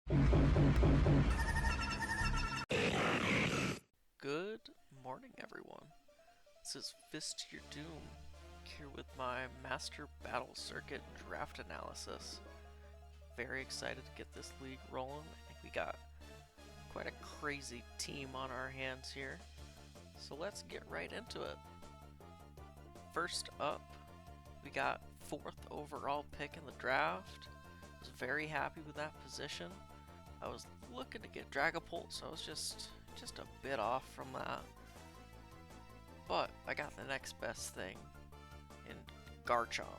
Good morning, everyone. This is Fist to Your Doom, here with my Master Battle Circuit draft analysis. Very excited to get this league rolling. I think we got quite a crazy team on our hands here, so let's get right into it. First up, we got 4th overall pick in the draft. I was very happy with that position. I was looking to get Dragapult, so I was just a bit off from that. But I got the next best thing in Garchomp.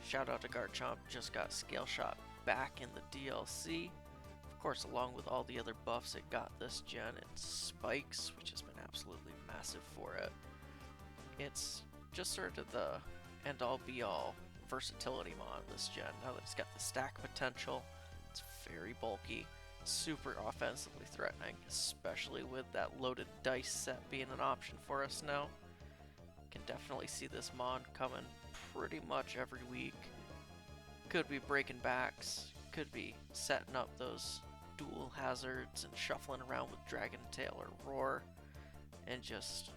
Shout out to Garchomp, just got Scale Shot back in the DLC. Of course, along with all the other buffs it got this gen, and Spikes, which has been absolutely massive for it. It's just sort of the end-all be-all versatility mod this gen. Now that it's got the stack potential, it's very bulky, super offensively threatening, especially with that loaded dice set being an option for us now. Can definitely see this mod coming pretty much every week. Could be breaking backs, could be setting up those dual hazards and shuffling around with Dragon Tail or Roar, and just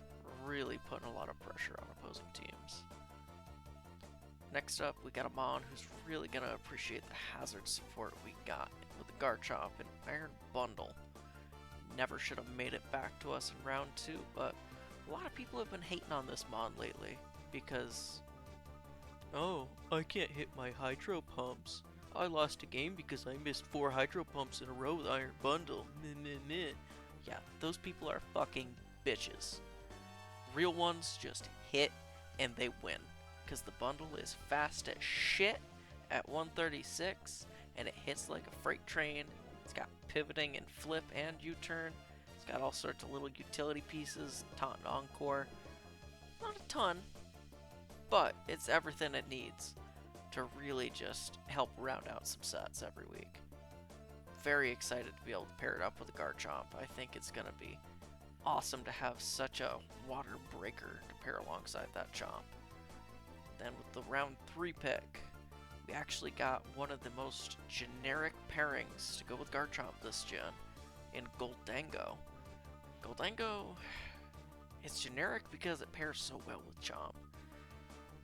really putting a lot of pressure on opposing teams. Next up, we got a Mon who's really going to appreciate the hazard support we got with the Garchomp and Iron Bundle. Never should have made it back to us in round 2, but a lot of people have been hating on this Mon lately because, oh, I can't hit my Hydro Pumps. I lost a game because I missed 4 Hydro Pumps in a row with Iron Bundle. Meh meh meh. Yeah, those people are fucking bitches. Real ones just hit and they win, because the bundle is fast as shit at 136, and it hits like a freight train. It's got pivoting and flip and U-turn. It's got all sorts of little utility pieces, taunt and encore. Not a ton, but it's everything it needs to really just help round out some sets every week. Very excited to be able to pair it up with a Garchomp. I think it's going to be awesome to have such a water breaker to pair alongside that Chomp. Then with the round 3 pick, we actually got one of the most generic pairings to go with Garchomp this gen in Goldango. Goldango, it's generic because it pairs so well with Chomp.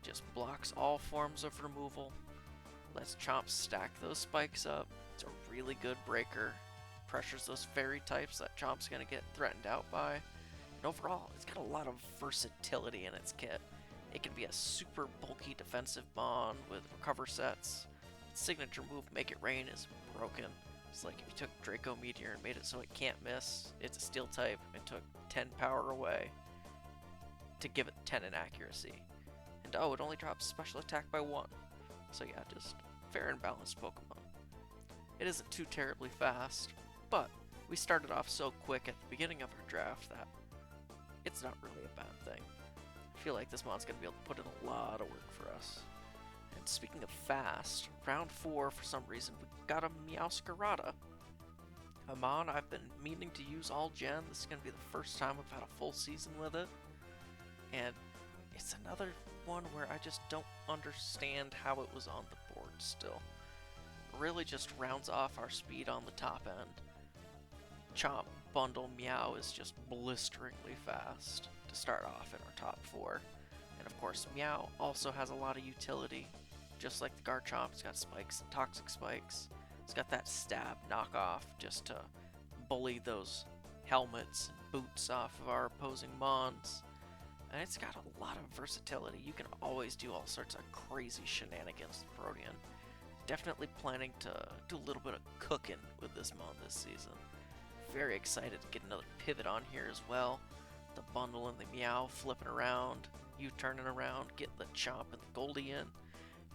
Just blocks all forms of removal, lets Chomp stack those spikes up. It's a really good breaker, pressures those fairy types that Chomp's going to get threatened out by, and overall, it's got a lot of versatility in its kit. It can be a super bulky defensive Mon with recover sets. Its signature move, Make It Rain, is broken. It's like if you took Draco Meteor and made it so it can't miss, it's a steel type, and took 10 power away to give it 10 in accuracy. And oh, it only drops special attack by 1. So yeah, just fair and balanced Pokemon. It isn't too terribly fast, but we started off so quick at the beginning of our draft that it's not really a bad thing. I feel like this Mon's going to be able to put in a lot of work for us. And speaking of fast, round 4, for some reason, we got a Meowscarada. A Mon I've been meaning to use all gen. This is going to be the first time I've had a full season with it. And it's another one where I just don't understand how it was on the board still. It really just rounds off our speed on the top end. Chomp, Bundle, Meow is just blisteringly fast to start off in our top 4. And of course, Meow also has a lot of utility. Just like the Garchomp, it's got spikes and toxic spikes. It's got that stab knockoff just to bully those helmets and boots off of our opposing Mons. And it's got a lot of versatility. You can always do all sorts of crazy shenanigans with Protean. Definitely planning to do a little bit of cooking with this Mon this season. Very excited to get another pivot on here as well. The Bundle and the Meow flipping around, you turning around, getting the Chomp and the Goldie in.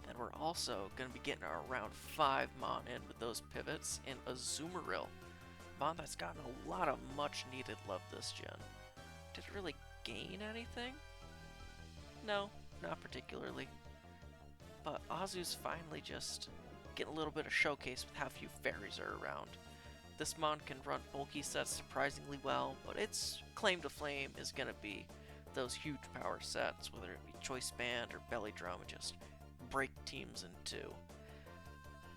And we're also going to be getting our round 5 Mon in with those pivots in Azumarill. Mon that's gotten a lot of much needed love this gen. Did it really gain anything? No, not particularly. But Azu's finally just getting a little bit of showcase with how few fairies are around. This Mon can run bulky sets surprisingly well, but its claim to flame is going to be those huge power sets, whether it be Choice Band or Belly Drum, and just break teams in two.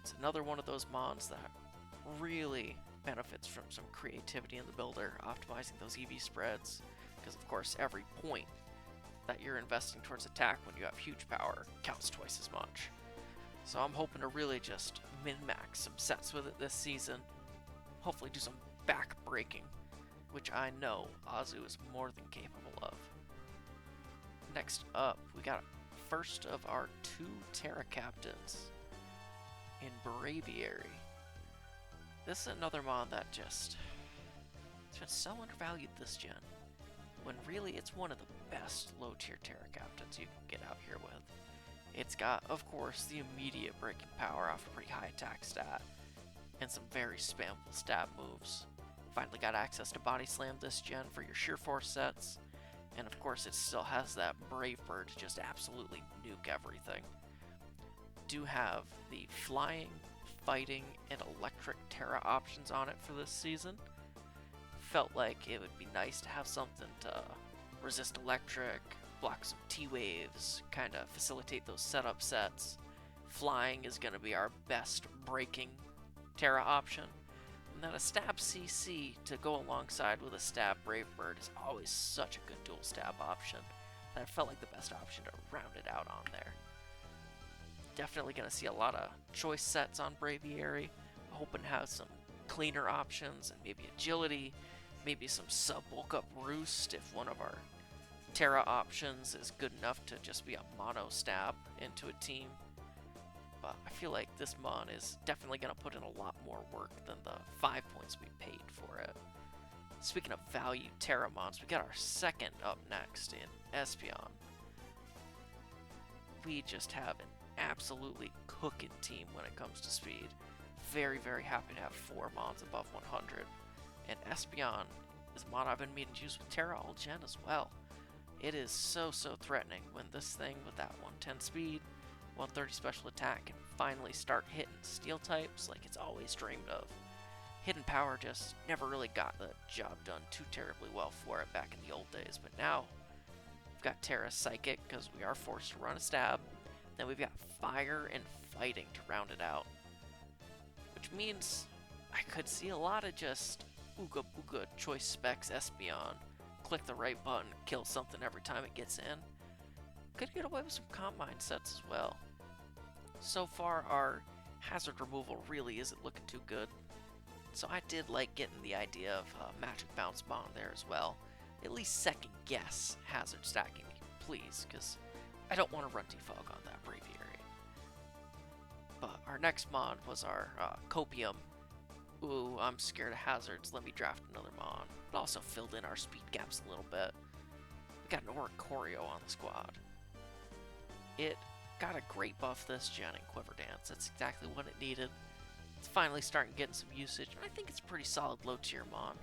It's another one of those Mons that really benefits from some creativity in the builder, optimizing those EV spreads, because of course every point that you're investing towards attack when you have huge power counts twice as much. So I'm hoping to really just min-max some sets with it this season, hopefully do some back-breaking, which I know Azu is more than capable of. Next up, we got first of our 2 Terra Captains in Braviary. This is another mod that it's been so undervalued this gen, when really it's one of the best low-tier Terra Captains you can get out here with. It's got, of course, the immediate breaking power off a pretty high attack stat, and some very spammable stab moves. Finally got access to Body Slam this gen for your Sheer Force sets, and of course it still has that Brave Bird to just absolutely nuke everything. Do have the flying, fighting, and electric Terra options on it for this season. Felt like it would be nice to have something to resist electric, block some T-waves, kind of facilitate those setup sets. Flying is going to be our best breaking Terra option. And then a stab CC to go alongside with a stab Brave Bird is always such a good dual stab option that I felt like the best option to round it out on there. Definitely going to see a lot of choice sets on Braviary. Hoping to have some cleaner options and maybe agility, maybe some sub bulk up roost if one of our Terra options is good enough to just be a mono stab into a team. But I feel like this mon is definitely going to put in a lot more work than the 5 points we paid for it. Speaking of value Terra mons, we got our second up next in Espeon. We just have an absolutely cooking team when it comes to speed. Very, very happy to have 4 mons above 100. And Espeon is a mod I've been meaning to use with Terra all gen as well. It is so threatening when this thing with that 110 speed, 130 special attack can finally start hitting steel types like it's always dreamed of. Hidden power just never really got the job done too terribly well for it back in the old days, but now we've got Terra Psychic because we are forced to run a stab. Then we've got Fire and Fighting to round it out, which means I could see a lot of just ooga booga choice specs Espeon. Click the right button, kill something every time it gets in. Could get away with some comp mindsets as well. So far, our hazard removal really isn't looking too good. So I did like getting the idea of Magic Bounce Bond there as well. At least second guess hazard stacking me, please, because I don't want to run defog on that Braviary. But our next mod was our Copium. Ooh, I'm scared of hazards, let me draft another mod. It also filled in our speed gaps a little bit. We got an Oricorio on the squad. It got a great buff this gen in Quiver Dance. That's exactly what it needed. It's finally starting getting some usage, and I think it's a pretty solid low tier mon.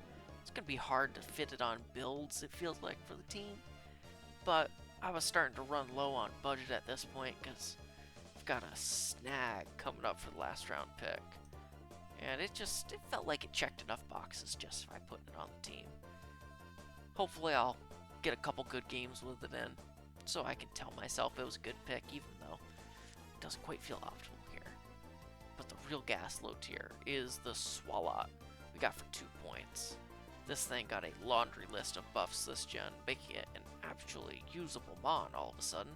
It's going to be hard to fit it on builds, it feels like, for the team. But I was starting to run low on budget at this point, because I've got a snag coming up for the last round pick. And it felt like it checked enough boxes just by putting it on the team. Hopefully I'll get a couple good games with it in, so I can tell myself it was a good pick, even though it doesn't quite feel optimal here. But the real gas low tier is the Swalot we got for 2 points. This thing got a laundry list of buffs this gen, making it an actually usable mon all of a sudden,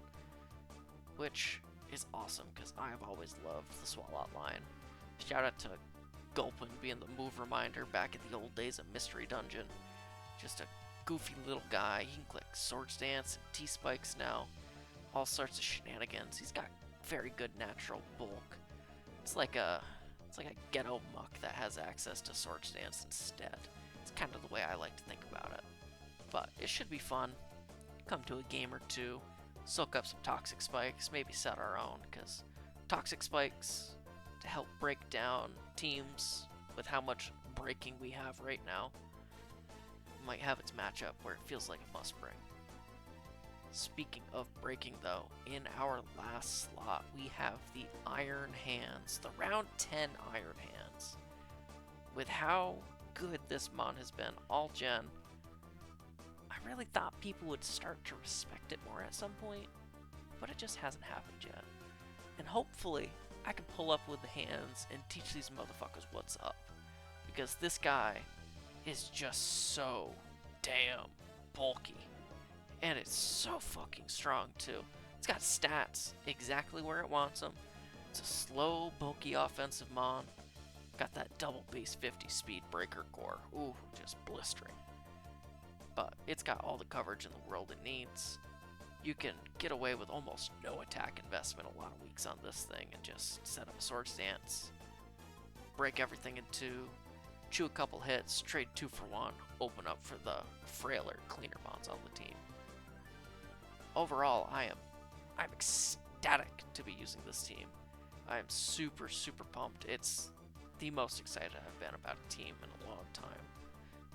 which is awesome because I've always loved the Swalot line. Shout out to Gulpin being the move reminder back in the old days of Mystery Dungeon. Just a goofy little guy. He can click Swords Dance and T-Spikes now. All sorts of shenanigans. He's got very good natural bulk. It's like a ghetto muck that has access to Swords Dance instead. It's kind of the way I like to think about it. But it should be fun. Come to a game or two, soak up some Toxic Spikes, maybe set our own, because Toxic Spikes to help break down teams with how much breaking we have right now might have its matchup where it feels like a must bring. Speaking of breaking though, in our last slot we have the Iron Hands, the round 10 Iron Hands. With how good this mon has been all gen, I really thought people would start to respect it more at some point, but it just hasn't happened yet. And hopefully I can pull up with the hands and teach these motherfuckers what's up. because this guy is just so damn bulky. And it's so fucking strong too. It's got stats exactly where it wants them. It's a slow, bulky offensive mon. Got that double base 50 speed breaker core. Ooh, just blistering. But it's got all the coverage in the world it needs. You can get away with almost no attack investment a lot of weeks on this thing and just set up a sword stance, break everything in two, chew a couple hits, trade 2 for 1, open up for the frailer, cleaner mons on the team. Overall, I'm ecstatic to be using this team. I am super, super pumped. It's the most excited I've been about a team in a long time,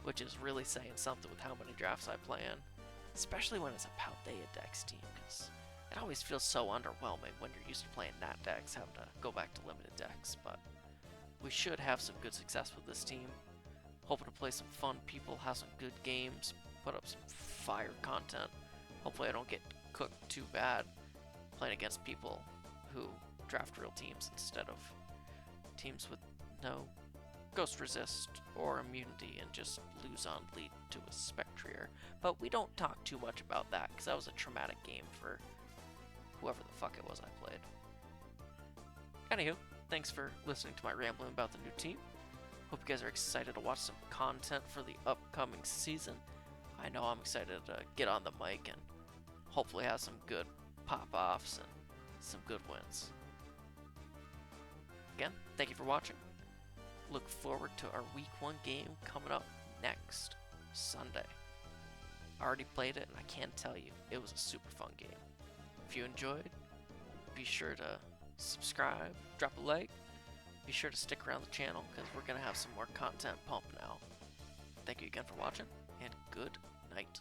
which is really saying something with how many drafts I play in, especially when it's a Paldea Dex team, because it always feels so underwhelming when you're used to playing Nat Dex, having to go back to limited decks, but we should have some good success with this team. Hoping to play some fun people, have some good games, put up some fire content. Hopefully I don't get cooked too bad playing against people who draft real teams instead of teams with no ghost resist or immunity and just lose on lead to a Spectrier. But we don't talk too much about that because that was a traumatic game for whoever the fuck it was I played. Anywho, thanks for listening to my rambling about the new team. Hope you guys are excited to watch some content for the upcoming season. I know I'm excited to get on the mic and hopefully have some good pop-offs and some good wins. Again, thank you for watching. Look forward to our week 1 game coming up next Sunday. I already played it and I can tell you it was a super fun game. If you enjoyed, be sure to subscribe, drop a like, be sure to stick around the channel because we're going to have some more content pumping out. Thank you again for watching and good night.